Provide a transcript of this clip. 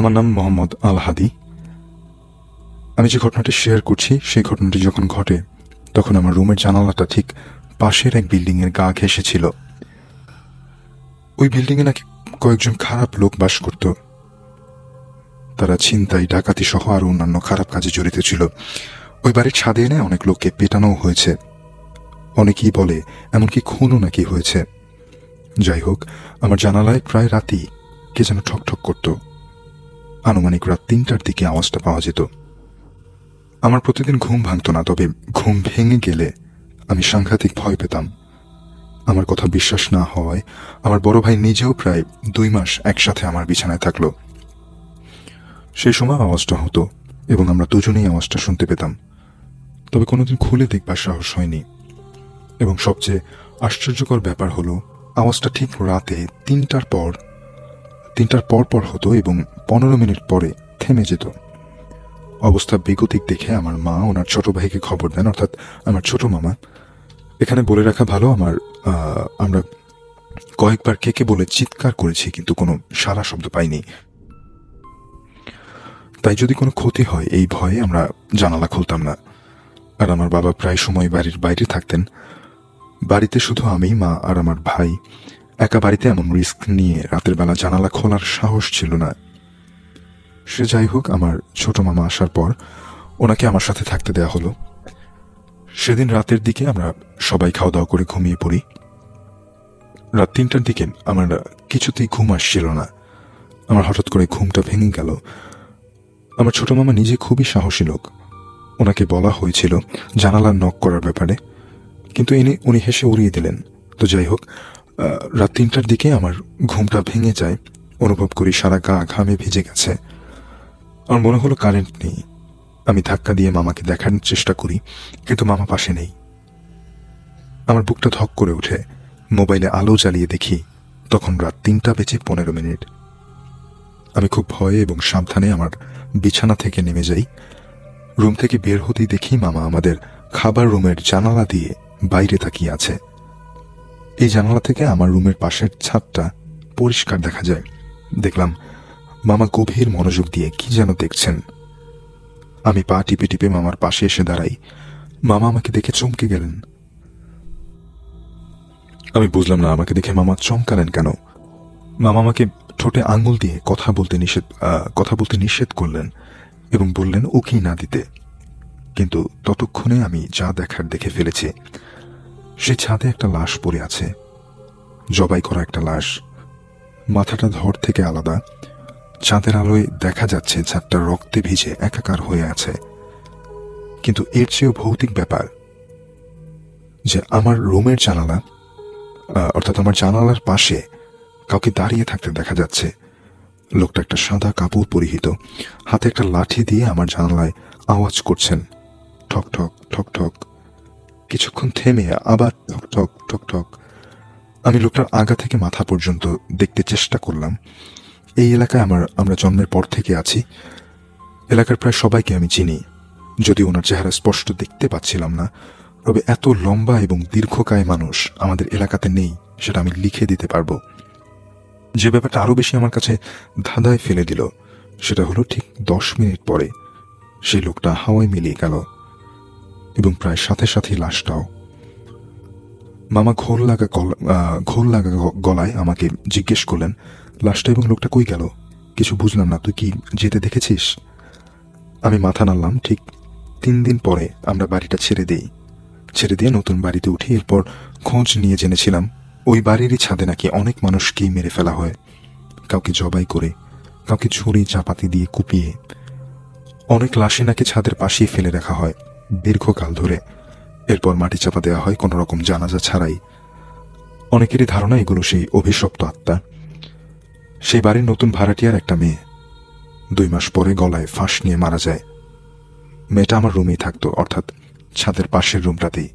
আমার নাম মোহাম্মদ আল হাদি। আমি যে ঘটনাটি শেয়ার করছি সেই ঘটনাটি যখন ঘটে তখন আমার রুমের জানালাটা ঠিক পাশের এক বিল্ডিংয়ের গা ঘেঁষে ছিল। ওই বিল্ডিংয়ে নাকি কয়েকজন খারাপ লোক বাস করত। তারা ছিনতাই, ডাকাতি সহ আরো অন্যান্য খারাপ কাজে জড়িত ছিল। ওই বাড়ির ছাদে এনে অনেক লোককে পেটানোও হয়েছে, অনেকেই বলে এমনকি খুনও নাকি হয়েছে। যাই হোক, আমার জানালায় প্রায় রাতেই কে যেন ঠকঠক করত। আনুমানিক রাত ৩টার দিকে আওয়াজটা পাওয়া যেত। আমার প্রতিদিন ঘুম ভাঙত না, তবে ঘুম ভেঙে গেলে আমি সাংঘাতিক ভয় পেতাম। আমার কথা বিশ্বাস না হওয়ায় আমার বড় ভাই নিজেও প্রায় ২ মাস একসাথে আমার বিছানায় থাকলো। সেই সময় আওয়াজটা হতো এবং আমরা দুজনেই আওয়াজটা শুনতে পেতাম, তবে কোনোদিন খুলে দেখবার সাহস হয়নি। এবং সবচেয়ে আশ্চর্যকর ব্যাপার হলো, আওয়াজটা ঠিক রাতে ৩টার পর পর হতো এবং ১৫ মিনিট পরে থেমে যেত। অবস্থা বেগতিক দেখে আমার মা ওনার ছোট ভাইকে খবর দেন, অর্থাৎ আমার ছোট মামা। এখানে বলে রাখা ভালো, আমরা কয়েকবার কেকে বলে চিৎকার করেছি, কিন্তু কোনো সাড়া শব্দ পাইনি। তাই যদি কোনো ক্ষতি হয় এই ভয়ে আমরা জানালা খুলতাম না। আর আমার বাবা প্রায় সময় বাড়ির বাইরে থাকতেন। বাড়িতে শুধু আমি, মা আর আমার ভাই। একা বাড়িতে এমন রিস্ক নিয়ে রাতের বেলা জানালা খোলার সাহস ছিল না। সে যাই হোক, আমার ছোট মামা আসার পর ওনাকে আমার সাথে থাকতে দেয়া হলো। সেদিন রাতের দিকে আমরা সবাই খাওয়া দাওয়া করে ঘুমিয়ে পড়ি। রাত ৩টার দিকে আমার কিছুতেই ঘুম আসছিল না। আমার হঠাৎ করে ঘুমটা ভেঙে গেল। আমার ছোট মামা নিজে খুবই সাহসী লোক। ওনাকে বলা হয়েছিল জানালার নক করার ব্যাপারে, কিন্তু উনি হেসে উড়িয়ে দিলেন। তো যাই হোক, রাত ৩টার দিকে আমার ঘুমটা ভেঙে যায়। অনুভব করি সারা গা ঘামে ভিজে গেছে। আমার মনে হলো কারেন্ট নেই। আমি ধাক্কা দিয়ে মামাকে দেখার চেষ্টা করি, কিন্তু মামা পাশে নেই। আমার বুকটা ধক করে ওঠে। মোবাইলে আলো জ্বালিয়ে দেখি তখন রাত ৩:১৫। আমি খুব ভয়ে এবং সাবধানে আমার বিছানা থেকে নেমে যাই। রুম থেকে বের হতেই দেখি মামা আমাদের খাবার রুমের জানালা দিয়ে বাইরে তাকিয়ে আছে। এই জানালা থেকে আমার রুমের পাশের ছাদটা পরিষ্কার দেখা যায়। দেখলাম মামা গভীর মনোযোগ দিয়ে কি যেন দেখছেন। আমি পা টিপে টিপে মামার পাশে এসে দাঁড়াই। মামা আমাকে দেখে চমকে গেলেন। আমি বুঝলাম না আমাকে দেখে মামা চমকালেন কেন। মামা আমাকে ঠোঁটে আঙুল দিয়ে কথা বলতে নিষেধ করলেন এবং বললেন উকি না দিতে। কিন্তু ততক্ষণে আমি যা দেখার দেখে ফেলেছি। সে ছাদে একটা লাশ পড়ে আছে, জবাই করা একটা লাশ। মাথাটা ধড় থেকে আলাদা। চাঁদের আলোয় দেখা যাচ্ছে ছাদটা রক্তে ভিজে একাকার হয়ে আছে। কিন্তু এর চেয়েও ভৌতিক ব্যাপার যে আমার রুমের জানালা, অর্থাৎ আমার জানালার পাশে কাউকে দাঁড়িয়ে থাকতে দেখা যাচ্ছে। লোকটা একটা সাদা কাপড় পরিহিত, হাতে একটা লাঠি দিয়ে আমার জানালায় আওয়াজ করছেন, ঠক ঠক ঠক ঠক। কিছুক্ষণ থেমে আবার ঠক ঠক ঠক ঠক। আমি লোকটার আগা থেকে মাথা পর্যন্ত দেখতে চেষ্টা করলাম। এই এলাকায় আমরা জন্মের পর থেকে আছি। এলাকার প্রায় সবাইকে আমি চিনি। যদি ওনার চেহারা স্পষ্ট দেখতে পাচ্ছিলাম না, তবে এত লম্বা এবং দীর্ঘকায় মানুষ আমাদের এলাকাতে নেই সেটা আমি লিখে দিতে পারবো। যে ব্যাপারটা আরো বেশি আমার কাছে ধাঁধায় ফেলে দিল সেটা হলো ঠিক ১০ মিনিট পরে সেই লোকটা হাওয়ায় মিলিয়ে গেল এবং প্রায় সাথে সাথে লাশটাও। মামা ঘোল লাগা গলায় আমাকে জিজ্ঞেস করলেন, লাশটা এবং লোকটা কই গেল? কিছু বুঝলাম না, তুই কি যেতে দেখেছিস? আমি মাথা নাড়লাম। ঠিক ৩ দিন পরে আমরা বাড়িটা ছেড়ে দিয়ে নতুন বাড়িতে উঠি। এরপর খোঁজ নিয়ে জেনেছিলাম ওই বাড়িরই ছাদে নাকি অনেক মানুষকেই মেরে ফেলা হয়, কাউকে জবাই করে, কাউকে ছুরি চাপাতি দিয়ে কুপিয়ে। অনেক লাশই নাকি ছাদের পাশেই ফেলে রাখা হয় দীর্ঘকাল ধরে। এরপর মাটি চাপা দেওয়া হয় কোনো রকম জানাজা ছাড়াই। অনেকেরই ধারণা এগুলো সেই অভিশপ্ত আত্মা। সেই বাড়ির নতুন ভাড়াটিয়ার একটা মেয়ে ২ মাস পরে গলায় ফাঁস নিয়ে মারা যায়। মেয়েটা আমার রুমেই থাকতো, অর্থাৎ ছাদের পাশের রুমটাতেই।